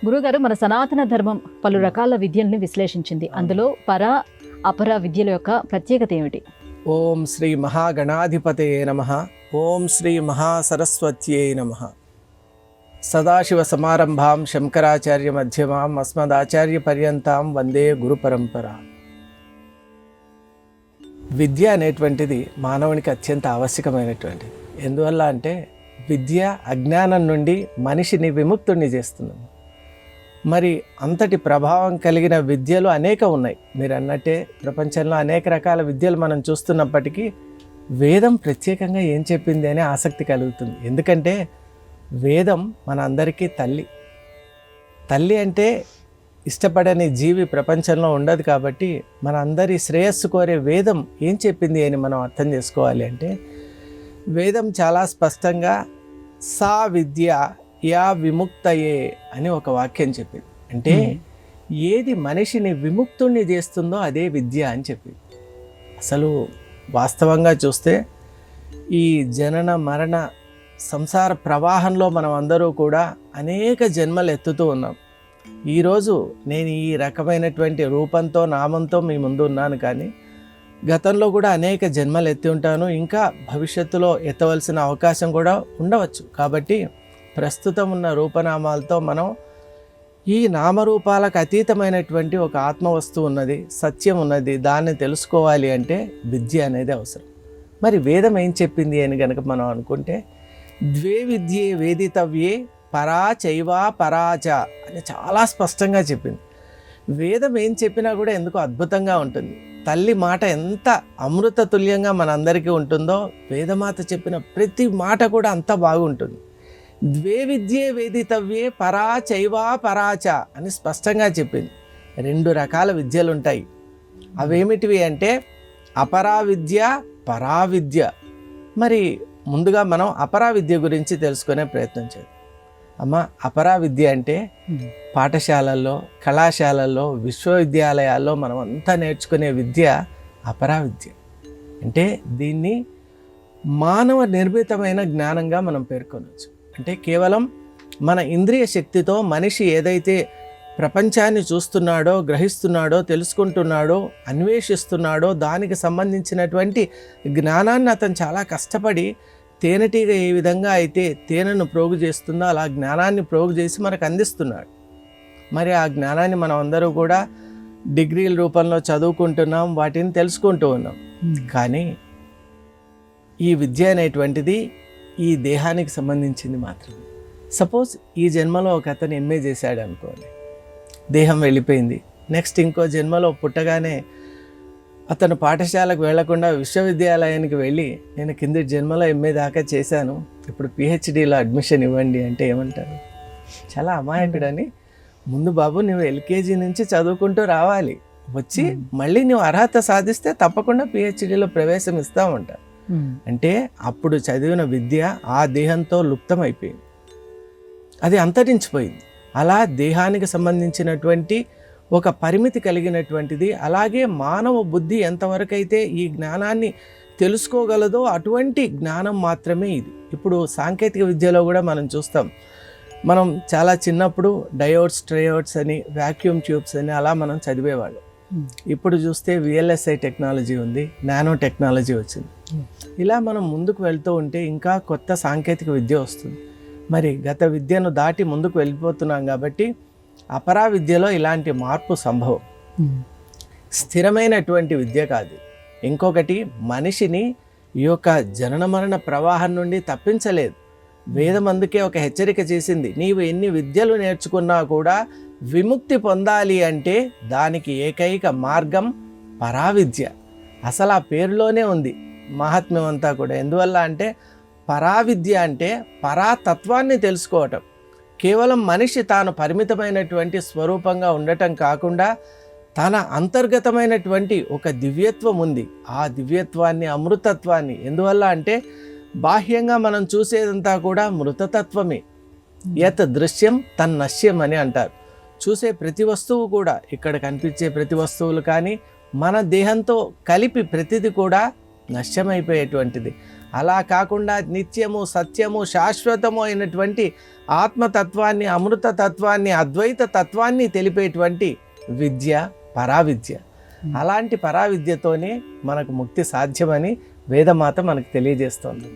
గురుగారు, మన సనాతన ధర్మం పలు రకాల విద్యల్ని విశ్లేషించింది. అందులో పర అపర విద్యల యొక్క ప్రత్యేకత ఏమిటి? ఓం శ్రీ మహాగణాధిపతయే నమః. ఓం శ్రీ మహాసరస్వత్యై నమః. సదాశివ సమారంభాం శంకరాచార్య మధ్యమాం అస్మదాచార్య పర్యంతాం వందే గురు పరంపర. విద్య అనేటువంటిది మానవునికి అత్యంత ఆవశ్యకమైనటువంటిది. ఎందువల్ల అంటే విద్య అజ్ఞానం నుండి మనిషిని విముక్తుణ్ణి చేస్తుంది. మరి అంతటి ప్రభావం కలిగిన విద్యలు అనేక ఉన్నాయి. మీరు అన్నట్టే ప్రపంచంలో అనేక రకాల విద్యలు మనం చూస్తున్నప్పటికీ వేదం ప్రత్యేకంగా ఏం చెప్పింది అనే ఆసక్తి కలుగుతుంది. ఎందుకంటే వేదం మన అందరికీ తల్లి. తల్లి అంటే ఇష్టపడని జీవి ప్రపంచంలో ఉండదు. కాబట్టి మన అందరి శ్రేయస్సు కోరే వేదం ఏం చెప్పింది అని మనం అర్థం చేసుకోవాలి. అంటే వేదం చాలా స్పష్టంగా సా విద్య యా విముక్తయే అని ఒక వాక్యం చెప్పింది. అంటే ఏది మనిషిని విముక్తుణ్ణి చేస్తుందో అదే విద్య అని చెప్పింది. అసలు వాస్తవంగా చూస్తే ఈ జనన మరణ సంసార ప్రవాహంలో మనం అందరూ కూడా అనేక జన్మలు ఎత్తుతూ ఉన్నాం. ఈరోజు నేను ఈ రకమైనటువంటి రూపంతో నామంతో మీ ముందు ఉన్నాను, కానీ గతంలో కూడా అనేక జన్మలు ఎత్తి ఉంటాను. ఇంకా భవిష్యత్తులో ఎత్తవలసిన అవకాశం కూడా ఉండవచ్చు. కాబట్టి ప్రస్తుతం ఉన్న రూపనామాలతో మనం ఈ నామరూపాలకు అతీతమైనటువంటి ఒక ఆత్మ వస్తువు ఉన్నది, సత్యం ఉన్నది. దాన్ని తెలుసుకోవాలి అంటే విద్య అనేది అవసరం. మరి వేదం ఏం చెప్పింది అని కనుక మనం అనుకుంటే, ద్వే విద్యే వేదితవ్యే పరా చైవా పరాచ అని చాలా స్పష్టంగా చెప్పింది. వేదం ఏం చెప్పినా కూడా ఎందుకో అద్భుతంగా ఉంటుంది. తల్లి మాట ఎంత అమృత తుల్యంగా మనందరికీ ఉంటుందో, వేదమాత చెప్పిన ప్రతి మాట కూడా అంత బాగుంటుంది. ద్వే విద్యే వేదితవ్యే పరా చైవా పరాచ అని స్పష్టంగా చెప్పింది. రెండు రకాల విద్యలు ఉంటాయి. అవేమిటివి అంటే అపరా విద్య, పరా విద్య. మరి ముందుగా మనం అపరా విద్య గురించి తెలుసుకునే ప్రయత్నం చేద్దాం. అమ్మ, అపరా విద్య అంటే పాఠశాలల్లో, కళాశాలల్లో, విశ్వవిద్యాలయాల్లో మనం అంతా నేర్చుకునే విద్య అపరా విద్య. అంటే దీన్ని మానవ నిర్మితమైన జ్ఞానంగా మనం పేర్కొనవచ్చు. అంటే కేవలం మన ఇంద్రియ శక్తితో మనిషి ఏదైతే ప్రపంచాన్ని చూస్తున్నాడో, గ్రహిస్తున్నాడో, తెలుసుకుంటున్నాడో, అన్వేషిస్తున్నాడో దానికి సంబంధించినటువంటి జ్ఞానాన్ని అతను చాలా కష్టపడి తేనెటీగ ఏ విధంగా అయితే తేనెను ప్రోగు చేస్తుందో అలా జ్ఞానాన్ని ప్రోగు చేసి మనకు అందిస్తున్నాడు. మరి ఆ జ్ఞానాన్ని మనం అందరూ కూడా డిగ్రీల రూపంలో చదువుకుంటున్నాం, వాటిని తెలుసుకుంటూ ఉన్నాం. కానీ ఈ విద్య అనేటువంటిది ఈ దేహానికి సంబంధించింది మాత్రమే. సపోజ్ ఈ జన్మలో ఒక అతను ఎంఏ చేశాడు అనుకోండి, దేహం వెళ్ళిపోయింది. నెక్స్ట్ ఇంకో జన్మలో పుట్టగానే అతను పాఠశాలకు వెళ్లకుండా విశ్వవిద్యాలయానికి వెళ్ళి, నేను కింది జన్మలో ఎంఏ దాకా చేశాను, ఇప్పుడు పిహెచ్డీలో అడ్మిషన్ ఇవ్వండి అంటే ఏమంటారు? చాలా అమాయకుడని. ముందు బాబు నువ్వు ఎల్కేజీ నుంచి చదువుకుంటూ రావాలి, వచ్చి మళ్ళీ నువ్వు అర్హత సాధిస్తే తప్పకుండా పిహెచ్డీలో ప్రవేశం ఇస్తామంటారు. అంటే అప్పుడు చదివిన విద్య ఆ దేహంతో లుప్తమైపోయింది, అది అంతరించిపోయింది. అలా దేహానికి సంబంధించినటువంటి ఒక పరిమితి కలిగినటువంటిది. అలాగే మానవ బుద్ధి ఎంతవరకు అయితే ఈ జ్ఞానాన్ని తెలుసుకోగలదో అటువంటి జ్ఞానం మాత్రమే ఇది. ఇప్పుడు సాంకేతిక విద్యలో కూడా మనం చూస్తాం. మనం చాలా చిన్నప్పుడు డయోడ్స్, ట్రయోడ్స్ అని, వ్యాక్యూమ్ ట్యూబ్స్ అని అలా మనం చదివేవాళ్ళం. ఇప్పుడు చూస్తే విఎల్ఎస్ఐ టెక్నాలజీ ఉంది, నానో టెక్నాలజీ వచ్చింది. ఇలా మనం ముందుకు వెళ్తూ ఉంటే ఇంకా కొత్త సాంకేతిక విద్య వస్తుంది. మరి గత విద్యను దాటి ముందుకు వెళ్ళిపోతున్నాం కాబట్టి అపరా విద్యలో ఇలాంటి మార్పు సంభవం. స్థిరమైనటువంటి విద్య కాదు. ఇంకొకటి, మనిషిని ఈ యొక్క జనన మరణ ప్రవాహం నుండి తప్పించలేదు. వేదం అందుకే ఒక హెచ్చరిక చేసింది, నీవు ఎన్ని విద్యలు నేర్చుకున్నా కూడా విముక్తి పొందాలి అంటే దానికి ఏకైక మార్గం పరావిద్య. అసలు ఆ పేరులోనే ఉంది మహాత్మ్యం అంతా కూడా. ఎందువల్ల అంటే పరావిద్య అంటే పరాతత్వాన్ని తెలుసుకోవటం. కేవలం మనిషి తాను పరిమితమైనటువంటి స్వరూపంగా ఉండటం కాకుండా తన అంతర్గతమైనటువంటి ఒక దివ్యత్వం ఉంది. ఆ దివ్యత్వాన్ని, అమృతత్వాన్ని, ఎందువల్ల అంటే బాహ్యంగా మనం చూసేదంతా కూడా మృతతత్వమే. యత్ దృశ్యం తన్నశ్యం అని అంటారు. చూసే ప్రతి వస్తువు కూడా, ఇక్కడ కనిపించే ప్రతి వస్తువులు కానీ మన దేహంతో కలిపి ప్రతిది కూడా నశ్యమైపోయేటువంటిది. అలా కాకుండా నిత్యము సత్యము శాశ్వతము అయినటువంటి ఆత్మతత్వాన్ని, అమృత తత్వాన్ని, అద్వైత తత్వాన్ని తెలిపేటువంటి విద్య పరావిద్య. అలాంటి పరావిద్యతోనే మనకు ముక్తి సాధ్యమని వేదమాత మనకు తెలియజేస్తోంది.